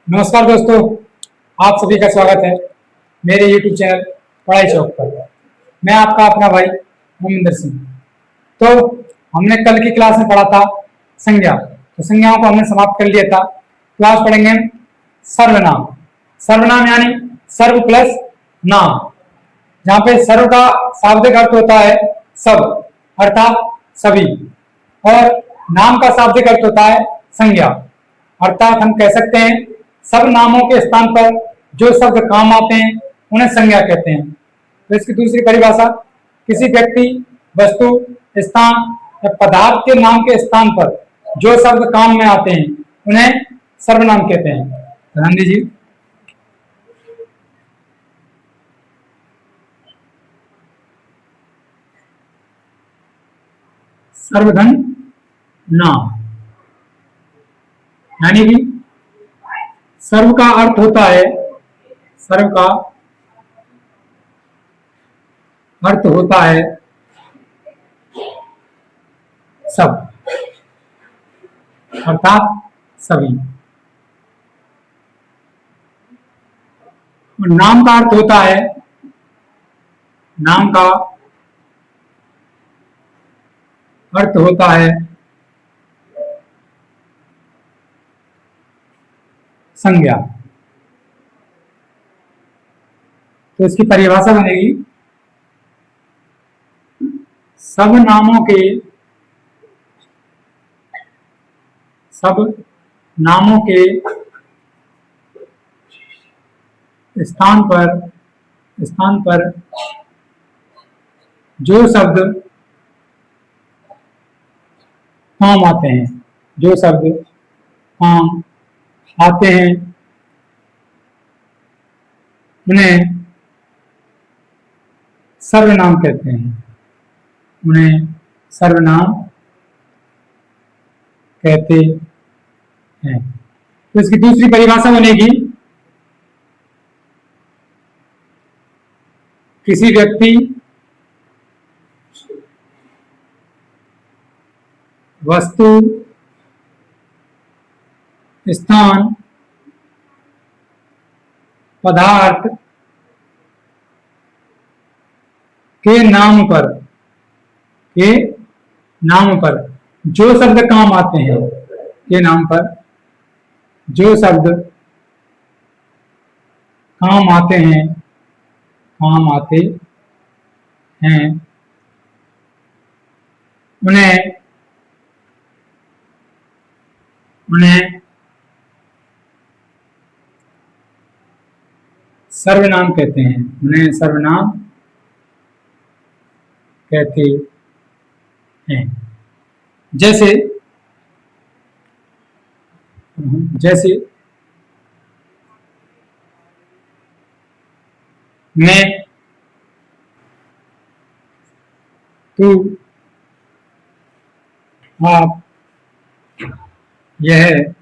नमस्कार दोस्तों, आप सभी का स्वागत है मेरे YouTube चैनल पढ़ाई चौक पर। मैं आपका अपना भाई मोमिंदर सिंह। तो हमने कल की क्लास में पढ़ा था संज्ञा, तो संज्ञाओं को हमने समाप्त कर लिया था। क्लास पढ़ेंगे हम सर्वनाम। सर्वनाम यानी सर्व प्लस नाम, जहाँ पे सर्व का शाब्दिक अर्थ होता है सब, अर्थात सभी, और नाम का शाब्दिक अर्थ होता है संज्ञा, अर्थात हम कह सकते हैं सब नामों के स्थान पर जो शब्द काम आते हैं उन्हें संज्ञा कहते हैं। तो इसकी दूसरी परिभाषा, किसी व्यक्ति, वस्तु, स्थान या पदार्थ के नाम के स्थान पर जो शब्द काम में आते हैं उन्हें सर्वनाम कहते हैं। ध्यान दीजिए। सर्वधन नाम यानी कि सर्व का अर्थ होता है, सर्व का अर्थ होता है सब, अर्थात सभी। और नाम का अर्थ होता है, नाम का अर्थ होता है संज्ञा। तो इसकी परिभाषा बनेगी, सब नामों के, सब नामों के स्थान पर जो शब्द काम आते हैं, जो शब्द काम आते हैं उन्हें सर्वनाम कहते हैं, उन्हें सर्वनाम कहते हैं। तो इसकी दूसरी परिभाषा बनेगी, किसी व्यक्ति, वस्तु, स्थान, पदार्थ के नाम पर जो शब्द काम आते हैं, के नाम पर जो शब्द काम आते हैं उन्हें सर्वनाम कहते हैं, उन्हें सर्वनाम कहते हैं। जैसे मैं, तू, आप, यह,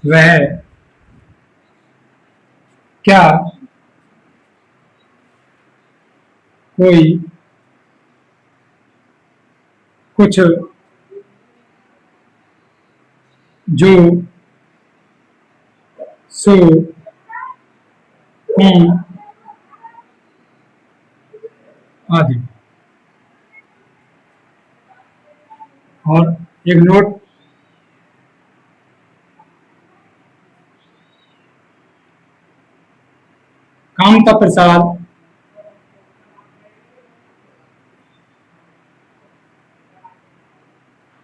वह, क्या, कोई, कुछ, जो, सो, कौन आदि। और एक नोट, कामता प्रसाद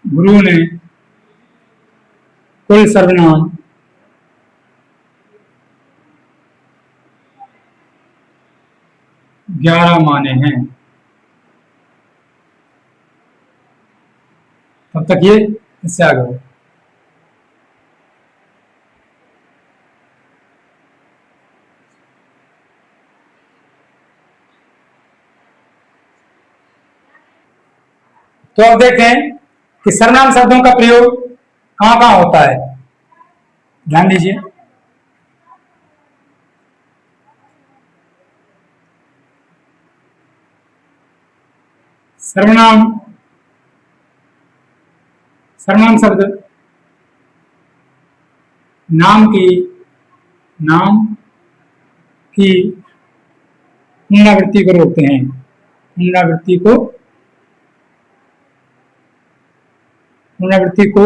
गुरु ने कुल सर्वनाम 11 माने हैं। तब तक ये इससे आगे हो। तो अब देखें कि सर्वनाम शब्दों का प्रयोग कहां कहां होता है। ध्यान दीजिए। सर्वनाम शब्द नाम की पुनरावृत्ति को रोकते हैं, पुनरावृत्ति को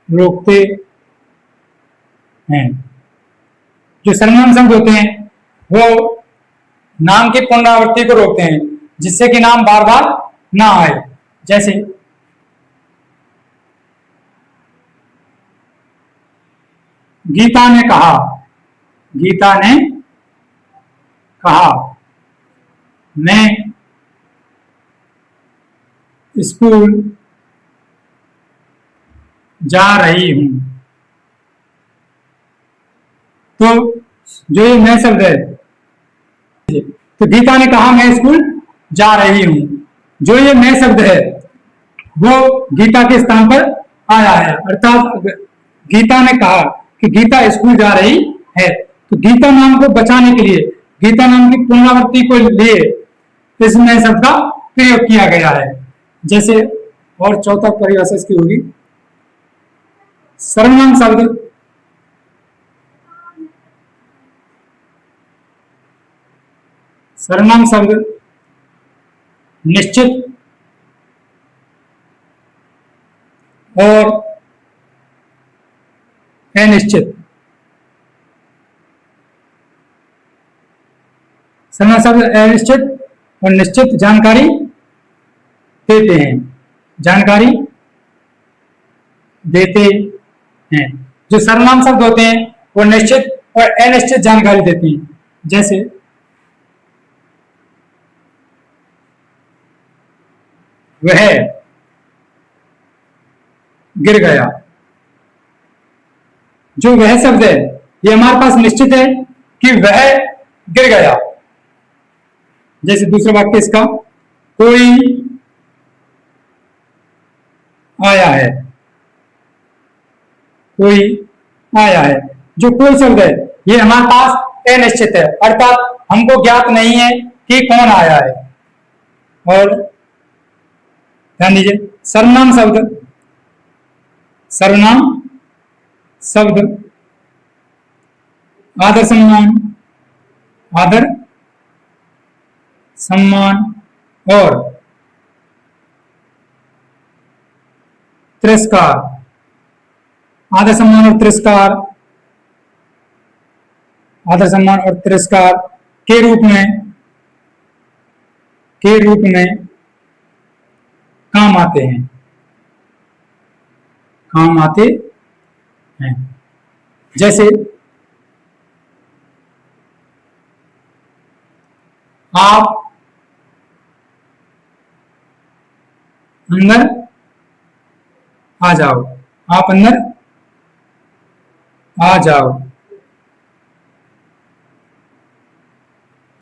रोकते हैं। जो सर्वनाम शब्द होते हैं वो नाम की पुनरावृत्ति को रोकते हैं, जिससे कि नाम बार बार ना आए। जैसे गीता ने कहा, मैं स्कूल जा रही हूं। तो जो ये मैं शब्द है, तो गीता ने कहा मैं स्कूल जा रही हूं, जो ये मैं शब्द है वो गीता के स्थान पर आया है। अर्थात गीता ने कहा कि गीता स्कूल जा रही है, तो गीता नाम को बचाने के लिए, गीता नाम की पुनरावृत्ति को लिए इस मैं शब्द का प्रयोग किया गया है। जैसे और चौथा परिभाषा इसकी होगी सर्वनाम शब्द निश्चित और अनिश्चित। सर्वनाम शब्द अनिश्चित और निश्चित जानकारी देते हैं। जो सर्वनाम शब्द होते हैं वो निश्चित और अनिश्चित जानकारी देते हैं। जैसे वह गिर गया, जो वह शब्द है ये हमारे पास निश्चित है कि वह गिर गया। जैसे दूसरा वाक्य इसका, कोई आया है, जो कोई शब्द है ये हमारे पास अनिश्चित है, अर्थात हमको ज्ञात नहीं है कि कौन आया है। और ध्यान दीजिए सर्वनाम शब्द आदर सम्मान और तिरस्कार, आदर सम्मान और तिरस्कार के रूप में काम आते हैं। जैसे आप अंदर आ जाओ,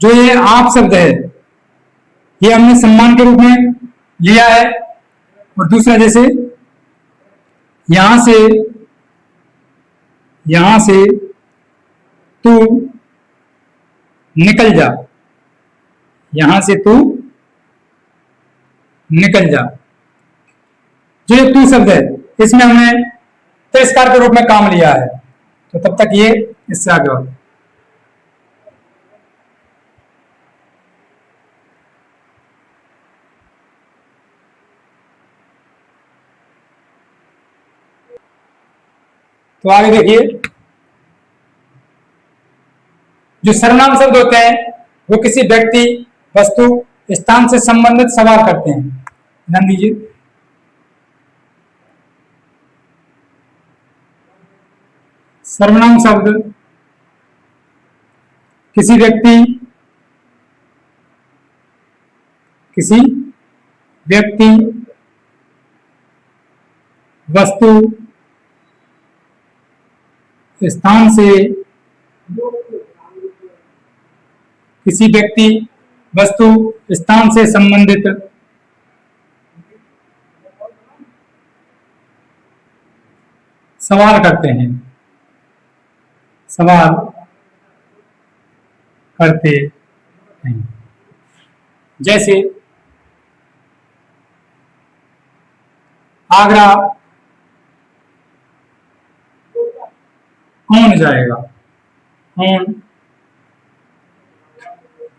जो ये आप शब्द है ये हमने सम्मान के रूप में लिया है। और दूसरा जैसे यहां से तू निकल जा, जो ये तू शब्द है इसमें हमने तिरस्कार के रूप में काम लिया है। तो तब तक ये इससे आगे और तो आगे देखिए, जो सर्वनाम शब्द होते हैं वो किसी व्यक्ति, वस्तु, स्थान से संबंधित सवाल करते हैं। ध्यान दीजिए सर्वनाम शब्द किसी व्यक्ति, वस्तु, स्थान से, किसी व्यक्ति, वस्तु, स्थान से संबंधित सवाल करते हैं। जैसे आगरा ऑन जाएगा, ऑन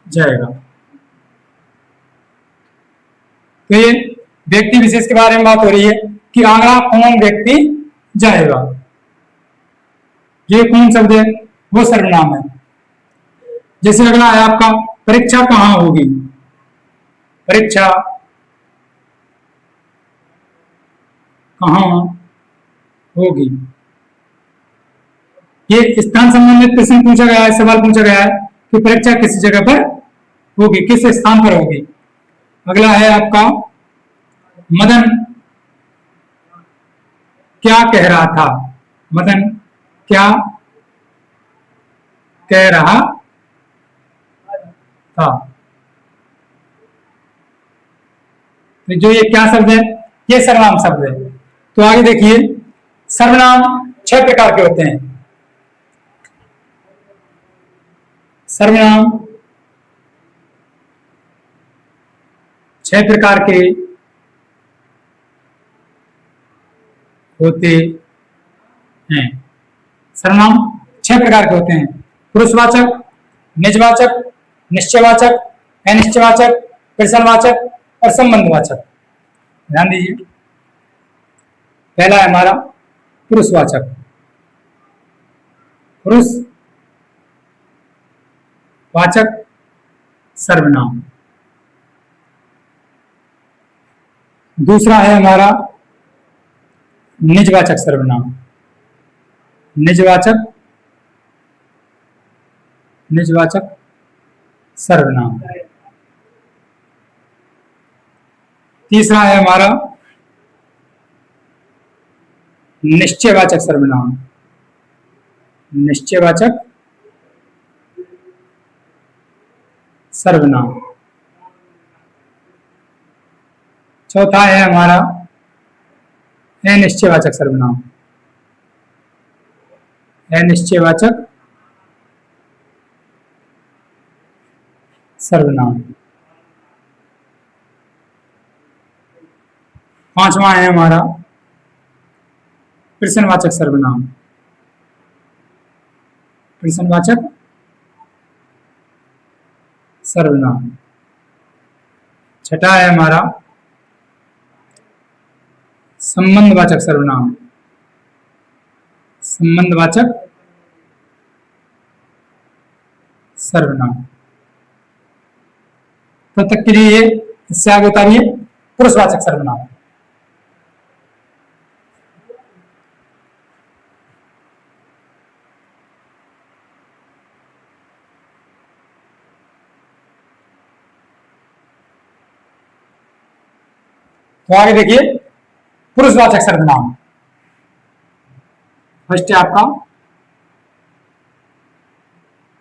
जाएगा। तो ये व्यक्ति विशेष के बारे में बात हो रही है कि आंगड़ा कौन व्यक्ति जाएगा। ये कौन शब्द है? वो सर्वनाम है। जैसे अगला है आपका परीक्षा कहाँ होगी। परीक्षा कहाँ होगी। ये स्थान संबंधित प्रश्न पूछा गया है, सवाल पूछा गया है कि परीक्षा किस जगह पर होगी, किस स्थान पर होगी। अगला है आपका मदन क्या कह रहा था। मदन क्या कह रहा था। तो जो ये क्या शब्द है, ये सर्वनाम शब्द है। तो आगे देखिए, सर्वनाम 6 प्रकार के होते हैं। सर्वनाम 6 प्रकार के होते हैं। सर्वनाम 6 प्रकार के होते हैं। पुरुषवाचक, निजवाचक, निश्चयवाचक, अनिश्चयवाचक, प्रश्नवाचक और संबंधवाचक। ध्यान दीजिए, पहला है हमारा पुरुषवाचक। पुरुषवाचक सर्वनाम। दूसरा है हमारा निजवाचक सर्वनाम। निजवाचक सर्वनाम। तीसरा है हमारा निश्चयवाचक सर्वनाम। निश्चयवाचक सर्वनाम। चौथा है हमारा अनिश्चयवाचक सर्वनाम। अनिश्चयवाचक सर्वनाम। पांचवा है हमारा प्रश्नवाचक सर्वनाम। प्रश्नवाचक सर्वनाम। छठा है हमारा संबंधवाचक सर्वनाम। संबंधवाचक सर्वनाम। तब तक के लिए इससे आगे उतारिए पुरुषवाचक सर्वनाम। तो आगे देखिए पुरुषवाचक सर्वनाम। फर्स्ट है आपका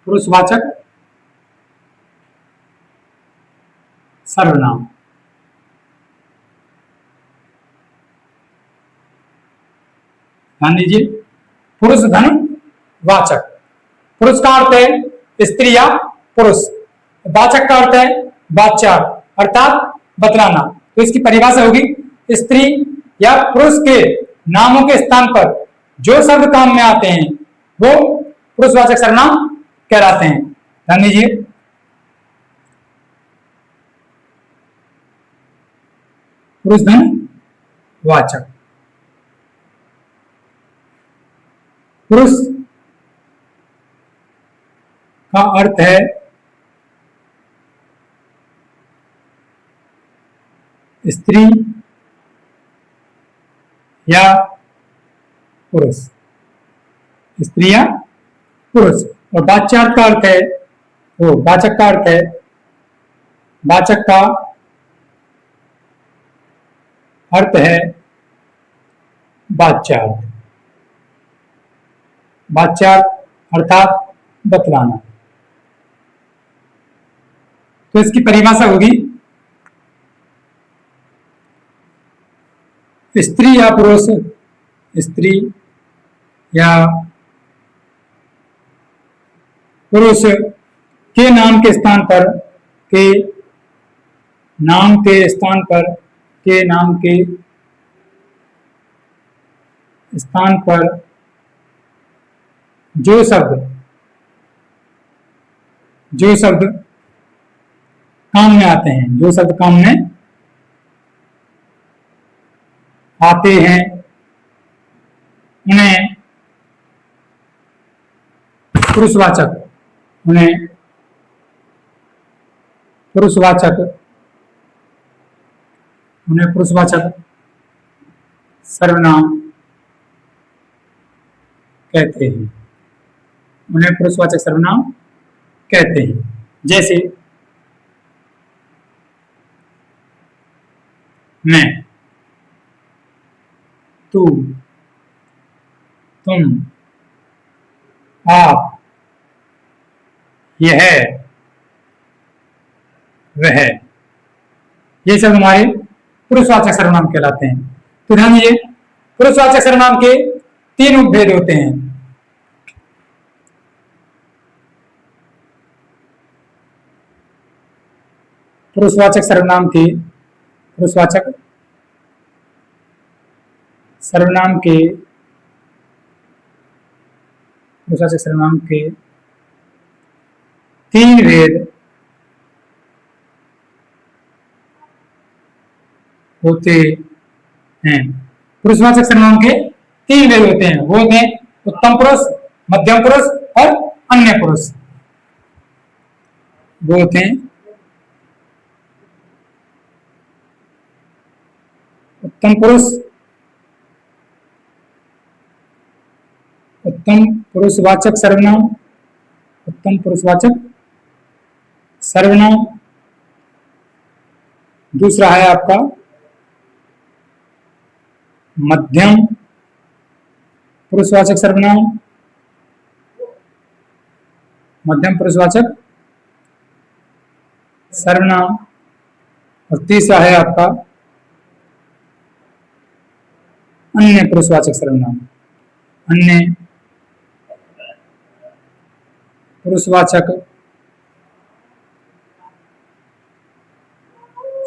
पुरुषवाचक सर्वनाम। ध्यान दीजिए, पुरुष धन वाचक। पुरुष का अर्थ है स्त्री या पुरुष, वाचक का अर्थ है वाच्यार्थ अर्थात बतलाना। तो इसकी परिभाषा होगी स्त्री या पुरुष के नामों के स्थान पर जो शब्द काम में आते हैं वो पुरुषवाचक सर्वनाम कहलाते हैं। ध्यान दीजिए, पुरुष धन वाचक। पुरुष का अर्थ है स्त्री या पुरुष। स्त्री या पुरुष। और वाच्यार्थ का अर्थ है वो वाचक का अर्थ है वाचक का अर्थ है वाच्यार्थ। वाच्यार्थ अर्थात बतलाना। तो इसकी परिभाषा होगी स्त्री या पुरुष। स्त्री या पुरुष के नाम के स्थान पर के नाम के स्थान पर के नाम के स्थान पर जो शब्द काम में आते हैं, जो शब्द काम में आते हैं उन्हें पुरुषवाचक सर्वनाम कहते हैं। उन्हें पुरुषवाचक सर्वनाम कहते हैं। जैसे मैं, तू, तुम, आप, यह, वह, ये सब हमारे पुरुषवाचक सर्वनाम कहलाते हैं। तो ध्यान दीजिए, पुरुषवाचक सर्वनाम के तीन उपभेद होते हैं। पुरुषवाचक सर्वनाम के तीन भेद होते हैं। पुरुषवाचक सर्वनाम के तीन भेद होते हैं। वो होते हैं उत्तम पुरुष, मध्यम पुरुष और अन्य पुरुष। वो होते हैं उत्तम पुरुषवाचक सर्वनाम, दूसरा है आपका मध्यम पुरुषवाचक सर्वनाम, और तीसरा है आपका अन्य पुरुषवाचक सर्वनाम। अन्य पुरुषवाचक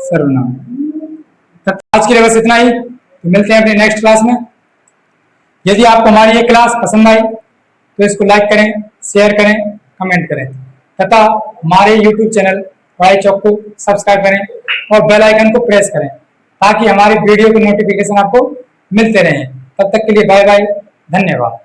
सर्वनाम। तब आज के लिए बस इतना ही। तो मिलते हैं अपने नेक्स्ट क्लास में। यदि आपको हमारी ये क्लास पसंद आई तो इसको लाइक करें, शेयर करें, कमेंट करें तथा हमारे YouTube चैनल पढ़ाई चौक को सब्सक्राइब करें और बेल आइकन को प्रेस करें ताकि हमारी वीडियो की नोटिफिकेशन आपको मिलते रहें। तब तक के लिए बाय बाय, धन्यवाद।